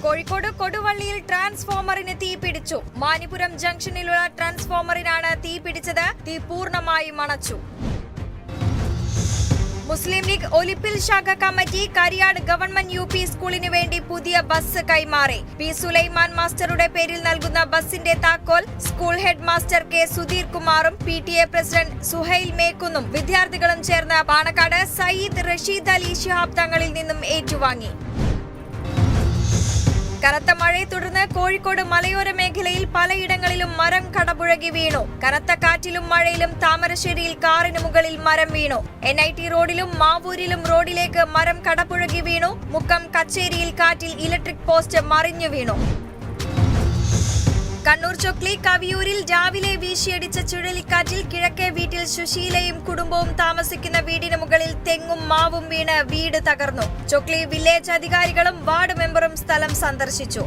കോഴിക്കോട് കൊടുവള്ളിയിൽ ട്രാൻസ്ഫോമറിന് തീപിടിച്ചു. മാനിപുരം ജംഗ്ഷനിലുള്ള ട്രാൻസ്ഫോമറിനാണ് തീപിടിച്ചത്. തീ പൂർണ്ണമായും അണച്ചു. മുസ്ലിം ലീഗ് ഒലിപ്പിൽ ശാഖ കമ്മിറ്റി കരിയാട് ഗവൺമെന്റ് UP സ്കൂളിന് വേണ്ടി പുതിയ ബസ് കൈമാറി. പി സുലൈമാൻ മാസ്റ്ററുടെ പേരിൽ നൽകുന്ന ബസിന്റെ താക്കോൽ school head master K Sudheer കുമാറും PTA പ്രസിഡന്റ് സുഹൈൽ മേക്കുന്നും വിദ്യാർത്ഥികളും ചേർന്ന് പാണക്കാട് സയ്യിദ് റഷീദ് അലി ശിഹാബ് തങ്ങളിൽ നിന്നും ഏറ്റുവാങ്ങി. കനത്ത മഴയെ തുടർന്ന് കോഴിക്കോട് മലയോര മേഖലയിൽ പലയിടങ്ങളിലും മരം കടപുഴകി വീണു. കനത്ത കാറ്റിലും മഴയിലും താമരശ്ശേരിയിൽ കാറിന് മുകളിൽ മരം വീണു. NIT റോഡിലും മാവൂരിലും റോഡിലേക്ക് മരം കടപുഴകി വീണു. മുക്കം കച്ചേരിയിൽ കാറ്റിൽ ഇലക്ട്രിക് പോസ്റ്റ് മറിഞ്ഞു വീണു. കണ്ണൂർ ചൊക്ലി കവിയൂരിൽ രാവിലെ വീശിയടിച്ച ചുഴലിക്കാറ്റിൽ കിഴക്കേ വീട്ടിൽ സുശീലയും കുടുംബവും താമസിക്കുന്ന വീടിന് മുകളിൽ തെങ്ങും മാവും വീണ് വീട് തകർന്നു. ചൊക്ലി വില്ലേജ് അധികാരികളും വാർഡ് മെമ്പറും സ്ഥലം സന്ദർശിച്ചു.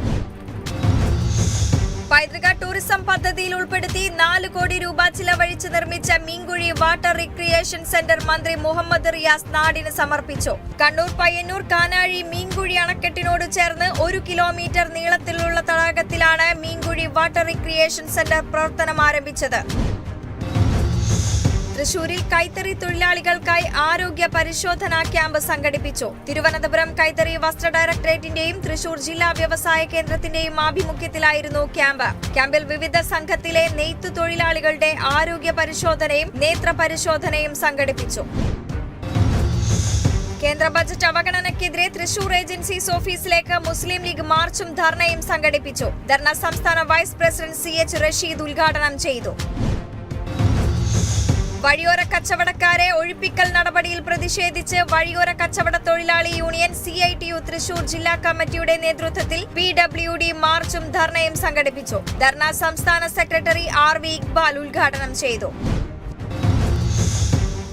പൈതൃക ടൂറിസം പദ്ധതിയിൽ ഉൾപ്പെടുത്തി 4 കോടി രൂപ ചിലവഴിച്ച് നിർമ്മിച്ച മീൻകുഴി വാട്ടർ റിക്രിയേഷൻ സെന്റർ മന്ത്രി മുഹമ്മദ് റിയാസ് നാടിന് സമർപ്പിച്ചു. കണ്ണൂർ പയ്യന്നൂർ കാനാഴി മീൻകുഴി അണക്കെട്ടിനോട് ചേർന്ന് 1 കിലോമീറ്റർ നീളത്തിലുള്ള തടാകത്തിലാണ് മീൻകുഴി വാട്ടർ റിക്രിയേഷൻ സെന്റർ പ്രവർത്തനം ആരംഭിച്ചത്. തൃശൂരിൽ കൈത്തറി തൊഴിലാളികൾക്കായി ആരോഗ്യ പരിശോധനാ ക്യാമ്പ് സംഘടിപ്പിച്ചു. തിരുവനന്തപുരം കൈത്തറി വസ്ത്ര ഡയറക്ടറേറ്റിന്റെയും തൃശൂർ ജില്ലാ വ്യവസായ കേന്ദ്രത്തിന്റെയും ആഭിമുഖ്യത്തിലായിരുന്നു ക്യാമ്പ്. ക്യാമ്പിൽ വിവിധ സംഘത്തിലെ നെയ്ത്തു തൊഴിലാളികളുടെ ആരോഗ്യ പരിശോധനയും നേത്ര പരിശോധനയും സംഘടിപ്പിച്ചു. കേന്ദ്ര ബജറ്റ് അവഗണനയ്ക്കെതിരെ തൃശൂർ ഏജൻസീസ് ഓഫീസിലേക്ക് മുസ്ലിം ലീഗ് മാർച്ചും ധർണയും സംഘടിപ്പിച്ചു. ധർണ സംസ്ഥാന വൈസ് പ്രസിഡന്റ് CH റഷീദ് ഉദ്ഘാടനം ചെയ്തു. വഴിയോര കച്ചവടക്കാരെ ഒഴിപ്പിക്കൽ നടപടിയിൽ പ്രതിഷേധിച്ച് വഴിയോര കച്ചവട തൊഴിലാളി യൂണിയൻ CITU തൃശൂർ ജില്ലാ കമ്മിറ്റിയുടെ നേതൃത്വത്തിൽ PWD മാർച്ചും ധർണയും സംഘടിപ്പിച്ചു. ധർണ സംസ്ഥാന സെക്രട്ടറി RV ഇക്ബാൽ ഉദ്ഘാടനം ചെയ്തു.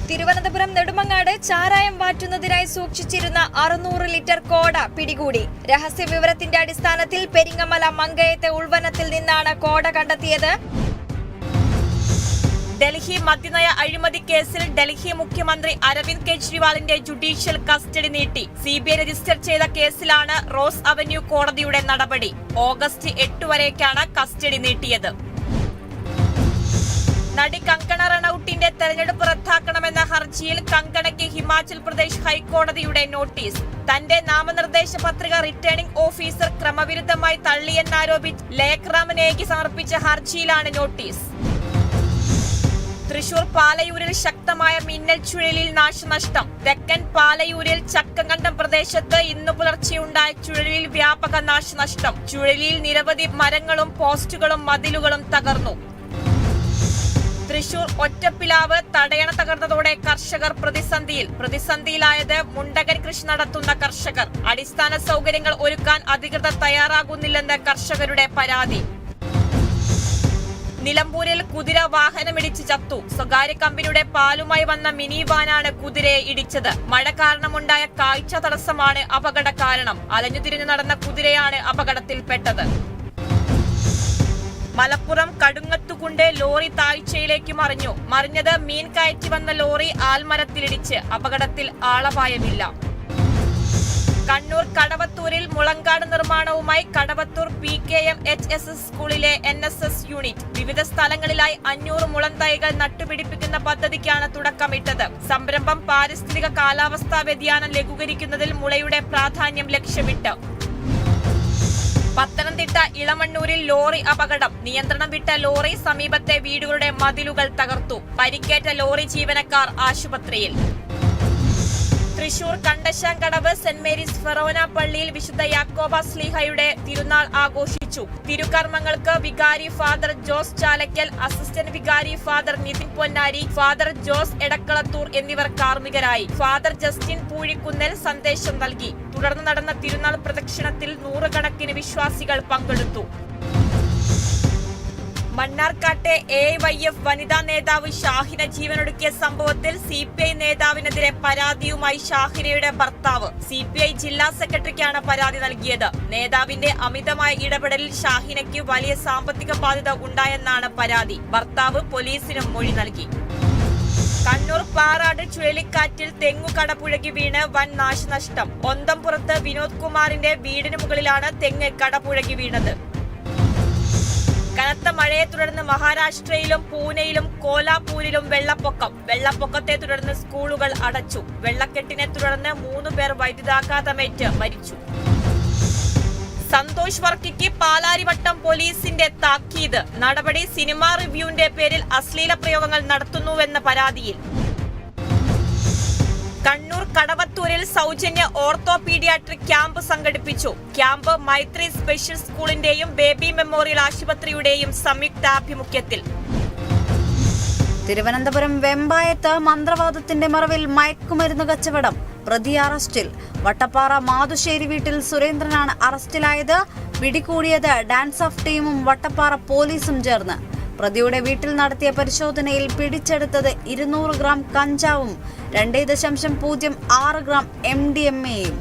തിരുവനന്തപുരം നെടുമങ്ങാട് ചാരായം വാറ്റുന്നതിനായി സൂക്ഷിച്ചിരുന്ന 600 ലിറ്റർ കോട പിടികൂടി. രഹസ്യ വിവരത്തിന്റെ അടിസ്ഥാനത്തിൽ പെരിങ്ങമല മങ്കയത്തെ ഉൾവനത്തിൽ നിന്നാണ് കോട കണ്ടെത്തിയത്. ഡൽഹി മദ്യനയ അഴിമതി കേസിൽ ഡൽഹി മുഖ്യമന്ത്രി അരവിന്ദ് കെജ്രിവാളിന്റെ ജുഡീഷ്യൽ കസ്റ്റഡി നീട്ടി. CBI രജിസ്റ്റർ ചെയ്ത കേസിലാണ് റോസ് അവന്യൂ കോടതിയുടെ നടപടി. ഓഗസ്റ്റ് 8 വരേക്കാണ് കസ്റ്റഡി നീട്ടിയത്. നടി കങ്കണ റണൌട്ടിന്റെ തെരഞ്ഞെടുപ്പ് റദ്ദാക്കണമെന്ന ഹർജിയിൽ കങ്കണയ്ക്ക് ഹിമാചൽ പ്രദേശ് ഹൈക്കോടതിയുടെ നോട്ടീസ്. തന്റെ നാമനിർദ്ദേശ പത്രിക റിട്ടേണിംഗ് ഓഫീസർ ക്രമവിരുദ്ധമായി തള്ളിയെന്നാരോപിച്ച് ലേഖ്രാമനേക്ക് സമർപ്പിച്ച ഹർജിയിലാണ് നോട്ടീസ്. തൃശൂർ പാലയൂരിൽ ശക്തമായ മിന്നൽ ചുഴലിയിൽ നാശനഷ്ടം. തെക്കൻ പാലയൂരിൽ ചക്കങ്കണ്ടം പ്രദേശത്ത് ഇന്നു പുലർച്ചെയുണ്ടായ ചുഴലിയിൽ വ്യാപക നാശനഷ്ടം. ചുഴലിയിൽ നിരവധി മരങ്ങളും പോസ്റ്റുകളും മതിലുകളും തകർന്നു. തൃശൂർ ഒറ്റപ്പിലാവ് തടയണ തകർന്നതോടെ കർഷകർ പ്രതിസന്ധിയിലായത് മുണ്ടകൻ കൃഷി നടത്തുന്ന കർഷകർ. അടിസ്ഥാന സൗകര്യങ്ങൾ ഒരുക്കാൻ അധികൃതർ തയ്യാറാകുന്നില്ലെന്ന് കർഷകരുടെ പരാതി. നിലമ്പൂരിൽ കുതിര വാഹനമിടിച്ച് ചത്തു. സ്വകാര്യ കമ്പനിയുടെ പാലുമായി വന്ന മിനി വാനാണ് കുതിരയെ ഇടിച്ചത്. മഴ കാരണമുണ്ടായ കാഴ്ച തടസ്സമാണ് അപകട കാരണം. അലഞ്ഞുതിരിഞ്ഞു നടന്ന കുതിരയാണ് അപകടത്തിൽപ്പെട്ടത്. മലപ്പുറം കടുങ്ങത്തുകുണ്ട് ലോറി താഴ്ചയിലേക്ക് മറിഞ്ഞത് മീൻ കയറ്റി വന്ന ലോറി ആൽമരത്തിലിടിച്ച്. അപകടത്തിൽ ആളപായമില്ല. കണ്ണൂർ കടവത്തൂരിൽ മുളങ്കാട് നിർമ്മാണവുമായി കടവത്തൂർ PKM HSS സ്കൂളിലെ NSS യൂണിറ്റ്. വിവിധ സ്ഥലങ്ങളിലായി 500 മുളം തൈകൾ നട്ടുപിടിപ്പിക്കുന്ന പദ്ധതിക്കാണ് തുടക്കമിട്ടത്. സംരംഭം പാരിസ്ഥിതിക കാലാവസ്ഥാ വ്യതിയാനം ലഘൂകരിക്കുന്നതിൽ മുളയുടെ പ്രാധാന്യം ലക്ഷ്യമിട്ട്. പത്തനംതിട്ട ഇളമണ്ണൂരിൽ ലോറി അപകടം. നിയന്ത്രണം വിട്ട ലോറി സമീപത്തെ വീടുകളുടെ മതിലുകൾ തകർത്തു. പരിക്കേറ്റ ലോറി ജീവനക്കാർ ആശുപത്രിയിൽ. തൃശൂർ കണ്ടശാങ്കടവ് സെന്റ് മേരീസ് ഫെറോന പള്ളിയിൽ വിശുദ്ധ യാക്കോബ ശ്ലീഹയുടെ തിരുനാൾ ആഘോഷിച്ചു. തിരുകർമ്മങ്ങൾക്ക് വികാരി ഫാദർ ജോസ് ചാലക്കൽ, അസിസ്റ്റന്റ് വികാരി ഫാദർ നിതിൻ പൊന്നാരി, ഫാദർ ജോസ് എടക്കളത്തൂർ എന്നിവർ കാർമ്മികരായി. ഫാദർ ജസ്റ്റിൻ പൂഴിക്കുന്നൽ സന്ദേശം നൽകി. തുടർന്ന് നടന്ന തിരുനാൾ പ്രദക്ഷിണത്തിൽ 100 കണക്കിന് വിശ്വാസികൾ പങ്കെടുത്തു. മണ്ണാർക്കാട്ടെ AYF വനിതാ നേതാവ് ഷാഹിന ജീവനൊടുക്കിയ സംഭവത്തിൽ CPI നേതാവിനെതിരെ പരാതിയുമായി ഷാഹിനയുടെ ഭർത്താവ്. CPI ജില്ലാ സെക്രട്ടറിക്കാണ് പരാതി നൽകിയത്. നേതാവിന്റെ അമിതമായ ഇടപെടലിൽ ഷാഹിനയ്ക്ക് വലിയ സാമ്പത്തിക ബാധ്യത ഉണ്ടായെന്നാണ് പരാതി. ഭർത്താവ് പോലീസിനും മൊഴി നൽകി. കണ്ണൂർ പാറാട് ചുഴലിക്കാറ്റിൽ തെങ്ങു കടപുഴകി വീണ് വൻ നാശനഷ്ടം. ഒന്തംപുറത്ത് വിനോദ് കുമാറിന്റെ വീടിന് മുകളിലാണ് തെങ്ങ് കടപുഴകി വീണത്. കനത്ത മഴയെ തുടർന്ന് മഹാരാഷ്ട്രയിലും പൂനെയിലും കോലാപൂരിലും വെള്ളപ്പൊക്കത്തെ തുടർന്ന് സ്കൂളുകൾ അടച്ചു. വെള്ളക്കെട്ടിനെ തുടർന്ന് 3 പേർ വൈദ്യുതാഘാതമേറ്റ് മരിച്ചു. സന്തോഷ് വർക്കിക്ക് പാലാരിവട്ടം പോലീസിന്റെ താക്കീത്. നടപടി സിനിമാ റിവ്യൂവിന്റെ പേരിൽ അശ്ലീല പ്രയോഗങ്ങൾ നടത്തുന്നുവെന്ന പരാതിയിൽ. കണ്ണൂർ കടവത്തൂരിൽ സൗജന്യ ഓർത്തോപീഡിയാട്രിക് ക്യാമ്പ് സംഘടിപ്പിച്ചു. ക്യാമ്പ് മൈത്രി സ്പെഷ്യൽ സ്കൂളിന്റെയും ബേബി മെമ്മോറിയൽ ആശുപത്രിയുടെയും സംയുക്താഭിമുഖ്യത്തിൽ. തിരുവനന്തപുരം വെമ്പായത്ത് മന്ത്രവാദത്തിന്റെ മറവിൽ മയക്കുമരുന്ന് കച്ചവടം. പ്രതി അറസ്റ്റിൽ. വട്ടപ്പാറ മാതുശ്ശേരി വീട്ടിൽ സുരേന്ദ്രനാണ് അറസ്റ്റിലായത്. പിടികൂടിയത് ഡാൻസ് ഓഫ് ടീമും വട്ടപ്പാറ പോലീസും ചേർന്ന്. പ്രതിയുടെ വീട്ടിൽ നടത്തിയ പരിശോധനയിൽ പിടിച്ചെടുത്തത് 200 ഗ്രാം കഞ്ചാവും 2.06 ഗ്രാം MDMA യും.